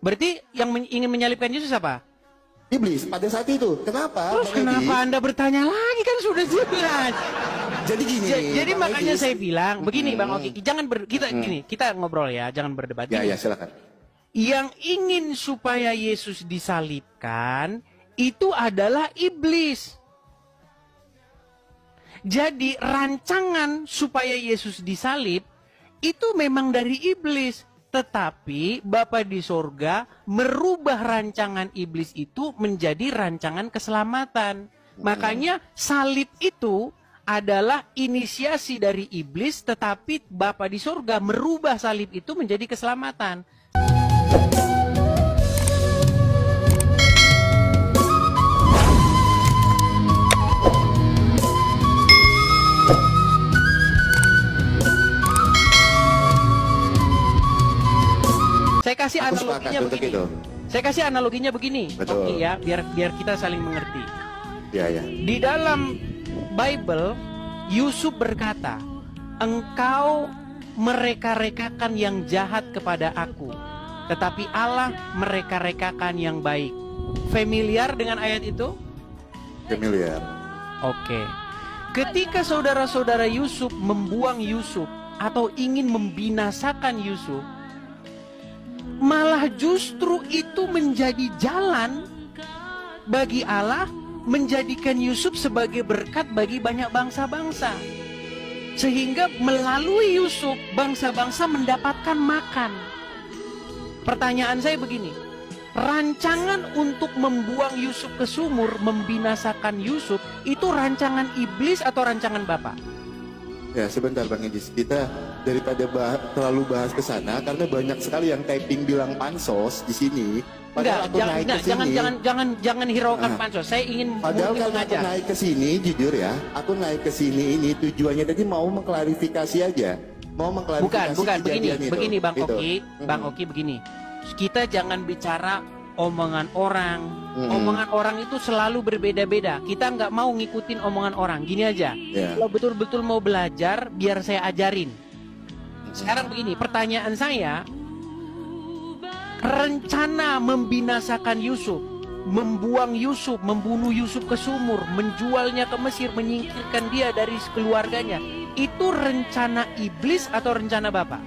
Berarti yang ingin menyalibkan Yesus apa? Iblis pada saat itu. Kenapa? Terus kenapa Anda bertanya lagi, kan sudah jelas. Jadi gini. Jadi Bang makanya Edi, saya bilang begini Bang Oki, jangan gini, kita ngobrol ya, jangan berdebat. Ya, Gini, ya, silakan. yang ingin supaya Yesus disalibkan itu adalah iblis. Jadi rancangan supaya Yesus disalib itu memang dari iblis. Tetapi Bapa di sorga merubah rancangan iblis itu menjadi rancangan keselamatan. Makanya salib itu adalah inisiasi dari iblis, tetapi Bapa di sorga merubah salib itu menjadi keselamatan. Saya kasih analoginya begini. Saya kasih analoginya begini, Oke ya, biar kita saling mengerti. Ya, ya. Di dalam Bible, Yusuf berkata, "Engkau mereka-rekakan yang jahat kepada aku, tetapi Allah mereka-rekakan yang baik." Familiar dengan ayat itu? Familiar. Oke. Ketika saudara-saudara Yusuf membuang Yusuf atau ingin membinasakan Yusuf, malah justru itu menjadi jalan bagi Allah menjadikan Yusuf sebagai berkat bagi banyak bangsa-bangsa. Sehingga melalui Yusuf bangsa-bangsa mendapatkan makan. Pertanyaan saya begini, rancangan untuk membuang Yusuf ke sumur, membinasakan Yusuf, itu rancangan iblis atau rancangan Bapa? Ya, sebentar Bang Edi, kita daripada terlalu bahas ke sana karena banyak sekali yang typing bilang pansos di sini. Padahal aku naik ke sini. Jangan hiraukan pansos. Saya ingin padahal kalau aku naik ke sini, jujur ya, aku naik ke sini ini tujuannya tadi mau mengklarifikasi aja. Mau mengklarifikasi bukan begini Bang gitu. Oki, Bang Oki begini. Kita jangan bicara omongan orang. Omongan orang itu selalu berbeda-beda. Kita nggak mau ngikutin omongan orang. Gini aja. Kalau betul-betul mau belajar, biar saya ajarin. Sekarang begini, pertanyaan saya, rencana membinasakan Yusuf, membuang Yusuf, membunuh Yusuf ke sumur, menjualnya ke Mesir, menyingkirkan dia dari keluarganya, itu rencana iblis atau rencana Bapa?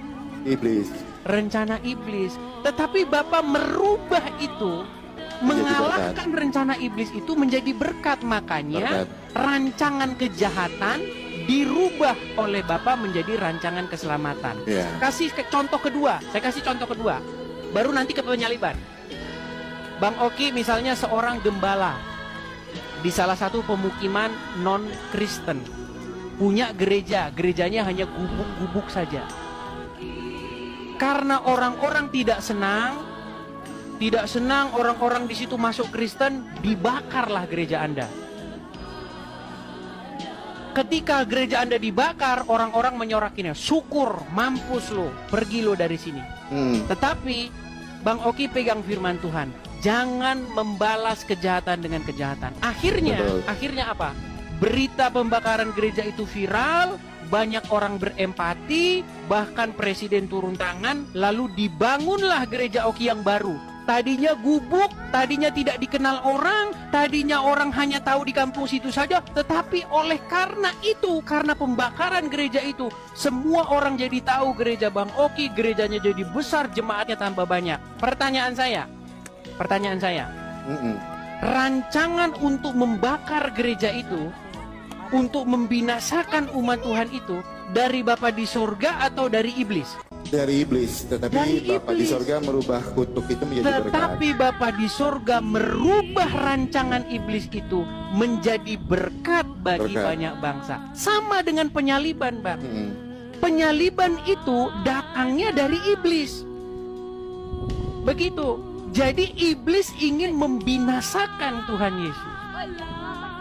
Iblis. Rencana iblis. Tetapi Bapa merubah itu, mengalahkan rencana iblis itu menjadi berkat. Makanya rancangan kejahatan dirubah oleh Bapa menjadi rancangan keselamatan. Kasih contoh kedua. Saya kasih contoh kedua. Baru nanti ke penyaliban. Bang Oki misalnya seorang gembala di salah satu pemukiman non-Kristen, punya gereja, gerejanya hanya gubuk-gubuk saja. Karena orang-orang tidak senang orang-orang di situ masuk Kristen, dibakarlah gereja Anda. Ketika gereja Anda dibakar, orang-orang menyorakinya, syukur, mampus lo, pergi lo dari sini. Tetapi Bang Oki pegang firman Tuhan, jangan membalas kejahatan dengan kejahatan. Akhirnya apa? Berita pembakaran gereja itu viral, banyak orang berempati, bahkan presiden turun tangan, lalu dibangunlah gereja Oki yang baru. Tadinya gubuk, tadinya tidak dikenal orang, tadinya orang hanya tahu di kampung situ saja, tetapi karena pembakaran gereja itu, semua orang jadi tahu gereja Bang Oki, gerejanya jadi besar, jemaatnya tambah banyak. Pertanyaan saya, rancangan untuk membakar gereja itu, untuk membinasakan umat Tuhan itu, dari Bapa di sorga atau dari iblis? Dari iblis, tetapi Bapa di sorga merubah kutuk itu menjadi berkat. Tetapi Bapa di sorga merubah rancangan iblis itu menjadi berkat bagi banyak bangsa. Sama dengan penyaliban, Bang. Penyaliban itu datangnya dari iblis. Begitu. Jadi iblis ingin membinasakan Tuhan Yesus.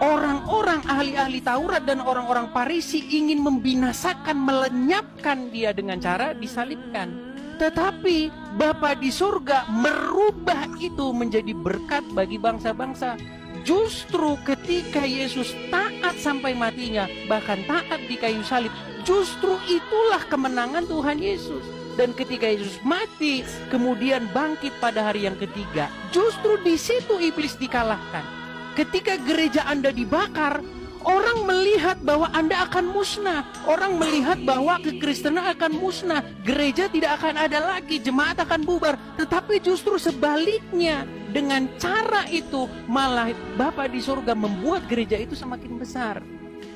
Orang-orang ahli-ahli Taurat dan orang-orang Farisi ingin membinasakan, melenyapkan dia dengan cara disalibkan. Tetapi Bapa di surga merubah itu menjadi berkat bagi bangsa-bangsa. Justru ketika Yesus taat sampai matinya, bahkan taat di kayu salib, justru itulah kemenangan Tuhan Yesus. Dan ketika Yesus mati, kemudian bangkit pada hari yang ketiga, justru di situ iblis dikalahkan. Ketika gereja Anda dibakar, orang melihat bahwa Anda akan musnah. Orang melihat bahwa kekristenan akan musnah. Gereja tidak akan ada lagi, jemaat akan bubar. Tetapi justru sebaliknya, dengan cara itu malah Bapa di surga membuat gereja itu semakin besar.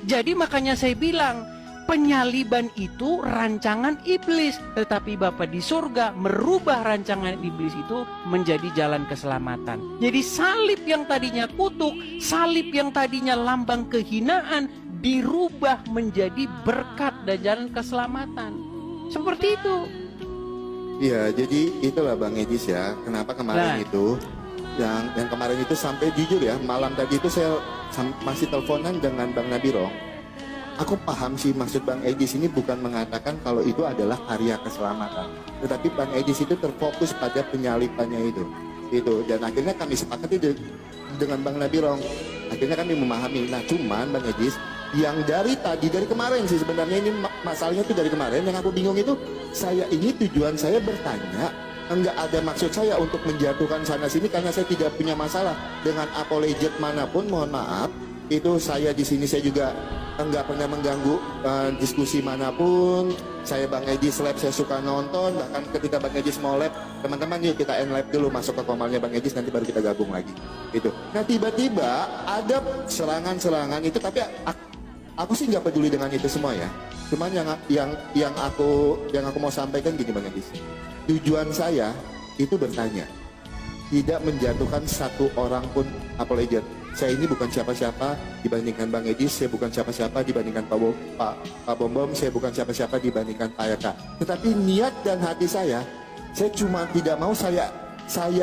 Jadi makanya saya bilang, penyaliban itu rancangan iblis, tetapi Bapa di surga merubah rancangan iblis itu menjadi jalan keselamatan. Jadi salib yang tadinya kutuk, salib yang tadinya lambang kehinaan, dirubah menjadi berkat dan jalan keselamatan. Seperti itu. Iya, jadi itulah Bang Edis ya, kenapa kemarin itu yang kemarin itu sampai jujur ya, malam tadi itu saya masih teleponan dengan Bang Nabiro. Aku paham sih maksud Bang Edis ini bukan mengatakan kalau itu adalah karya keselamatan, tetapi Bang Edis itu terfokus pada penyalibannya itu. Dan akhirnya kami sepakati dengan Bang Nabirong. Akhirnya kami memahami. Nah cuman Bang Edis, yang dari kemarin sih sebenarnya ini masalahnya itu dari kemarin. Yang aku bingung itu, tujuan saya bertanya, enggak ada maksud saya untuk menjatuhkan sana sini karena saya tidak punya masalah dengan apologet manapun, mohon maaf. Itu saya di sini saya juga enggak pernah mengganggu diskusi manapun. Saya Bang Edis lab, saya suka nonton. Bahkan ketika Bang Edis mau lab, teman-teman yuk kita end lab dulu, masuk ke komalnya Bang Edis, nanti baru kita gabung lagi gitu. Nah tiba-tiba ada serangan-serangan itu, tapi aku sih nggak peduli dengan itu semua ya. Cuman yang aku mau sampaikan gini Bang Edis, tujuan saya itu bertanya, tidak menjatuhkan satu orang pun apologet. Saya ini bukan siapa-siapa dibandingkan Bang Edis, saya bukan siapa-siapa dibandingkan Pak Bom Bom, saya bukan siapa-siapa dibandingkan Pak Eka. Tetapi niat dan hati saya cuma tidak mau saya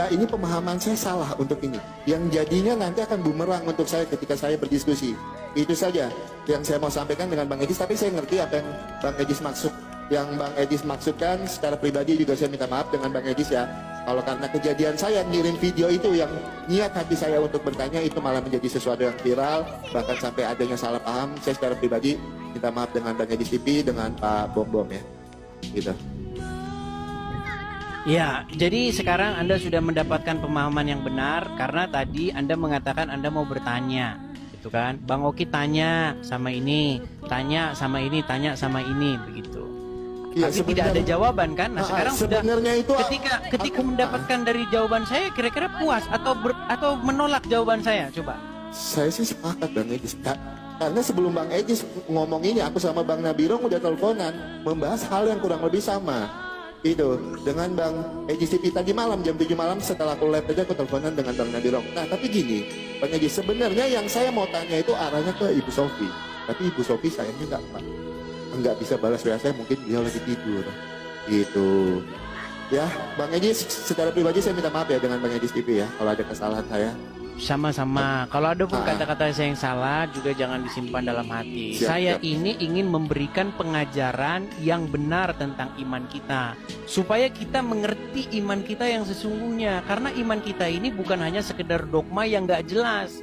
ini pemahaman saya salah untuk ini. Yang jadinya nanti akan bumerang untuk saya ketika saya berdiskusi. Itu saja yang saya mau sampaikan dengan Bang Edis, tapi saya ngerti apa yang Bang Edis maksud. Yang Bang Edis maksudkan secara pribadi juga saya minta maaf dengan Bang Edis ya. Kalau karena kejadian saya ngirim video itu yang niat hati saya untuk bertanya itu malah menjadi sesuatu yang viral, bahkan sampai adanya salah paham, saya secara pribadi minta maaf dengan Bang Edis TV, dengan Pak Bom Bom ya. Gitu. Ya, jadi sekarang Anda sudah mendapatkan pemahaman yang benar karena tadi Anda mengatakan Anda mau bertanya. Gitu kan? Bang Oki tanya sama ini, tanya sama ini, tanya sama ini, begitu. Ya, tapi tidak ada jawaban kan? Nah sekarang sudah itu ketika mendapatkan dari jawaban saya, kira-kira puas atau menolak jawaban saya? Coba. Saya sih sepakat Bang Edis. Karena sebelum Bang Edis ngomong ini, aku sama Bang Nabirong udah teleponan membahas hal yang kurang lebih sama. Itu dengan Bang Edis TV tadi malam jam 7 malam setelah aku live aja aku teleponan dengan Bang Nabirong. Nah tapi gini, Bang Edis, sebenarnya yang saya mau tanya itu arahnya ke Ibu Sofi. Tapi Ibu Sofi sayangnya nggak bisa balas WA saya, mungkin dia lagi tidur gitu ya. Bang Edis, secara pribadi saya minta maaf ya dengan Bang Edis TV ya kalau ada kesalahan saya. Sama-sama, kalau ada pun kata-kata saya yang salah juga jangan disimpan dalam hati. Saya ini ingin memberikan pengajaran yang benar tentang iman kita, supaya kita mengerti iman kita yang sesungguhnya. Karena iman kita ini bukan hanya sekedar dogma yang nggak jelas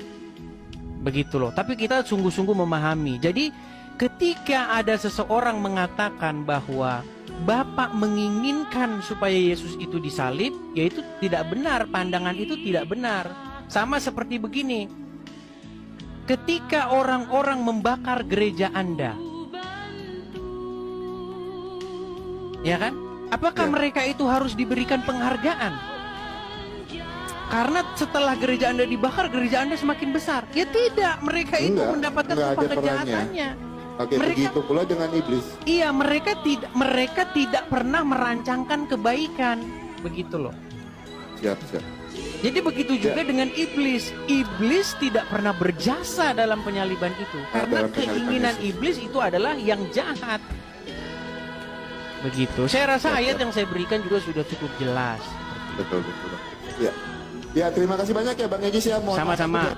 begitu loh, tapi kita sungguh-sungguh memahami. Jadi ketika ada seseorang mengatakan bahwa Bapak menginginkan supaya Yesus itu disalib, yaitu tidak benar, pandangan itu tidak benar. Sama seperti begini, ketika orang-orang membakar gereja Anda, ya kan? Apakah mereka itu harus diberikan penghargaan? Karena setelah gereja Anda dibakar, gereja Anda semakin besar. Ya tidak, mereka itu mendapatkan upah kejahatannya. Oke, begitu pula dengan iblis. Iya, mereka tidak pernah merancangkan kebaikan, begitu loh. Siap. Jadi begitu juga dengan iblis. Iblis tidak pernah berjasa dalam penyaliban itu, karena keinginan iblis itu adalah yang jahat. Begitu. Saya rasa ayat yang saya berikan juga sudah cukup jelas. Betul. Ya, terima kasih banyak ya Bang Edis ya. Sama-sama.